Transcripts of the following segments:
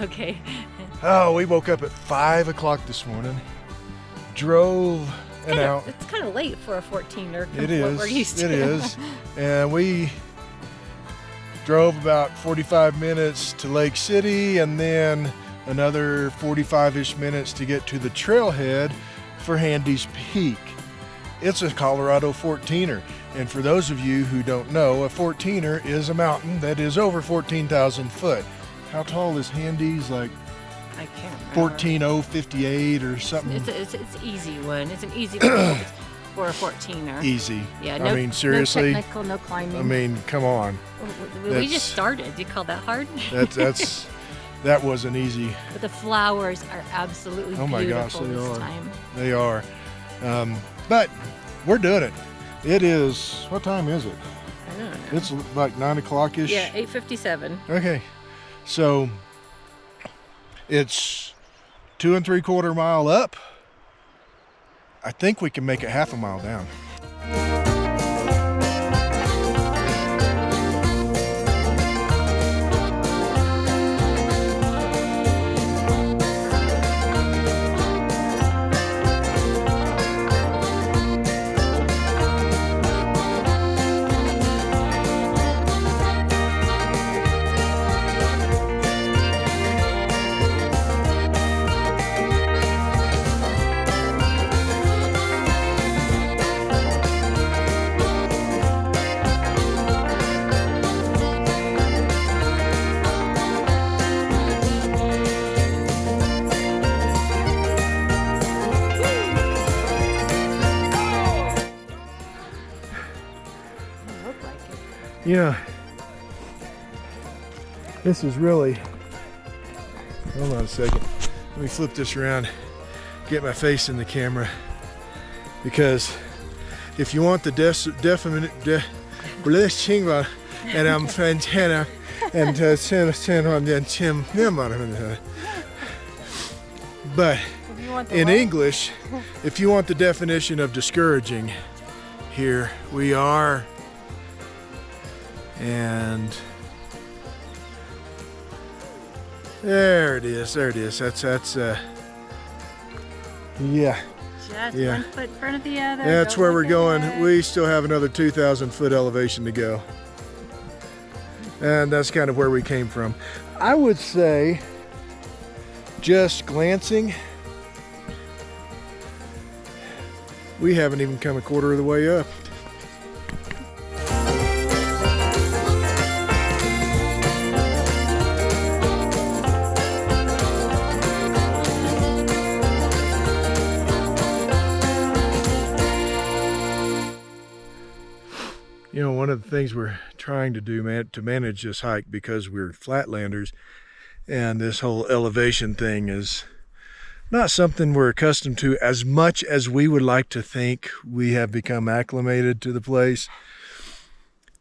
Okay. Oh, we woke up at 5 o'clock this morning, drove an hour. It's kind of late for a 14er. It What we're used is, to. it is. And we drove about 45 minutes to Lake City and then another 45-ish minutes to get to the trailhead for Handies Peak. It's a Colorado 14er. And for those of you who don't know, a 14er is a mountain that is over 14,000 foot. How tall is Handies? Like I can't remember. 14,058 or something? It's easy one. It's an easy one for a 14er. Easy. Yeah, I mean, seriously. No technical, no climbing. I mean, come on. We just started. You call that hard? That wasn't easy. But the flowers are absolutely Oh my gosh, beautiful they this are. time. They are. But we're doing it. It is, what time is it? I don't know. It's like 9 o'clock-ish. Yeah, 8:57. Okay. So it's 2 3/4 mile up. I think we can make it half a mile down. Yeah, this is really, hold on a second, let me flip this around, get my face in the camera, because if you want the definite, and I'm Fantana, and but in English, if you want the definition of discouraging, here we are. And there it is. That's yeah. Just Yeah. one foot in front of the other. That's Don't where we're look going. ahead. We still have another 2,000 foot elevation to go. And that's kind of where we came from. I would say, just glancing, we haven't even come a quarter of the way up. You know, one of the things we're trying to do, to manage this hike, because we're flatlanders and this whole elevation thing is not something we're accustomed to as much as we would like to think. We have become acclimated to the place.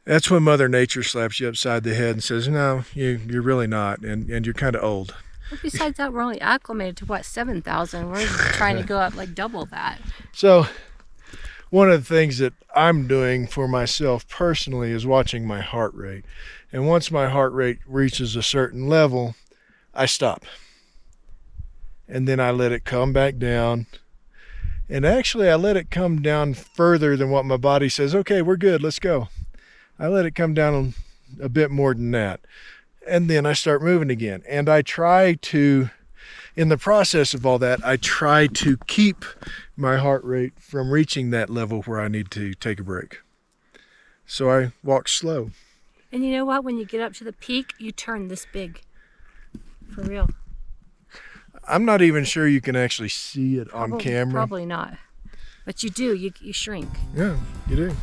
That's when Mother Nature slaps you upside the head and says, no, you're really not, and you're kind of old. Well, besides that, we're only acclimated to what, 7,000. We're trying to go up like double that. So one of the things that I'm doing for myself personally is watching my heart rate. And once my heart rate reaches a certain level, I stop. And then I let it come back down. And actually, I let it come down further than what my body says, okay, we're good, let's go. I let it come down a bit more than that. And then I start moving again. And I try to, in the process of all that, I try to keep my heart rate from reaching that level where I need to take a break. So I walk slow. And you know what? When you get up to the peak, you turn this big. For real. I'm not even sure you can actually see it on camera. Probably not. But you do. You shrink. Yeah, you do.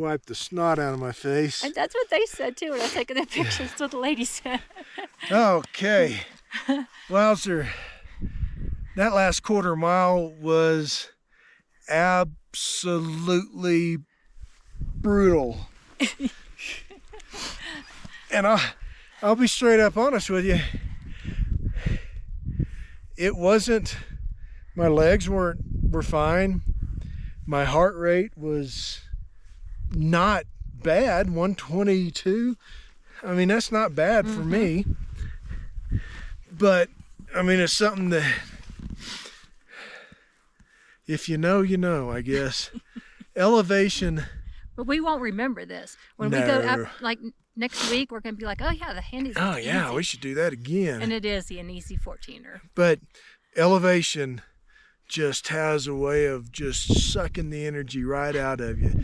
wipe the snot out of my face. And that's what they said too when I was taking the pictures. That's what the lady said. Okay. Well, sir, that last quarter mile was absolutely brutal. And I'll be straight up honest with you. It wasn't, my legs were fine. My heart rate was not bad, 122. I mean, that's not bad for me. But, I mean, it's something that, if you know, you know, I guess. Elevation. But we won't remember this. When we go up, like next week, we're going to be like, oh yeah, the Handies. Oh yeah, easy. We should do that again. And it is an easy 14er. But elevation just has a way of just sucking the energy right out of you.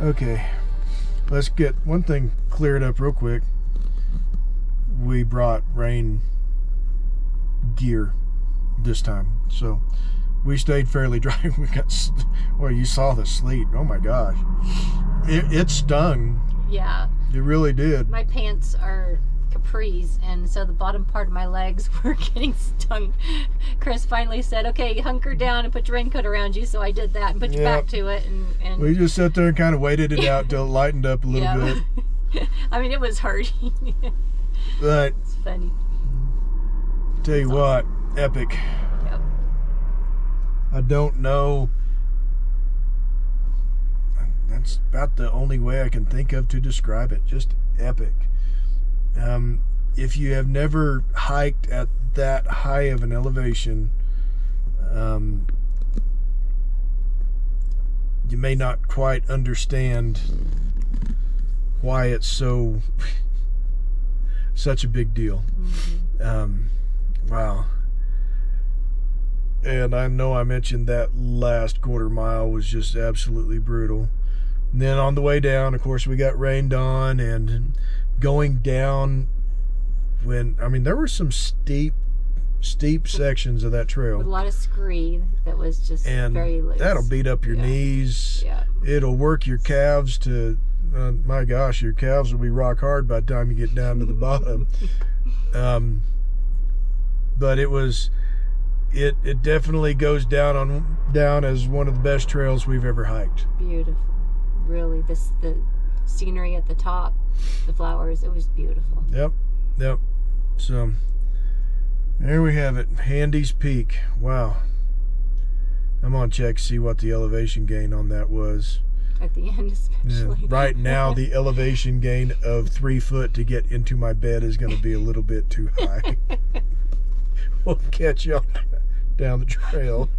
Okay, let's get one thing cleared up real quick. We brought rain gear this time, so we stayed fairly dry. We got, well, you saw the sleet. Oh my gosh, it stung. Yeah, it really did. My pants are capris, and so the bottom part of my legs were getting stung. Chris finally said, okay, hunker down and put your raincoat around you, so I did that and put your back to it, and we just sat there and kind of waited it out till it lightened up a little bit. I mean, it was hurting. But it's funny. Tell you what, epic. Yep. I don't know, that's about the only way I can think of to describe it. Just epic. If you have never hiked at that high of an elevation, you may not quite understand why it's such a big deal. Wow. And I know I mentioned that last quarter mile was just absolutely brutal. And then on the way down, of course, we got rained on, and going down, there were some steep sections of that trail with a lot of scree that was just very loose. That'll beat up your knees. Yeah. It'll work your calves to, my gosh, your calves will be rock hard by the time you get down to the bottom. But it definitely goes down as one of the best trails we've ever hiked. Beautiful, really. The scenery at the top, the flowers, it was beautiful. Yep. So there we have it, Handies Peak. Wow. I'm gonna check to see what the elevation gain on that was. At the end, especially. Yeah. Right now, the elevation gain of 3 foot to get into my bed is going to be a little bit too high. We'll catch y'all down the trail.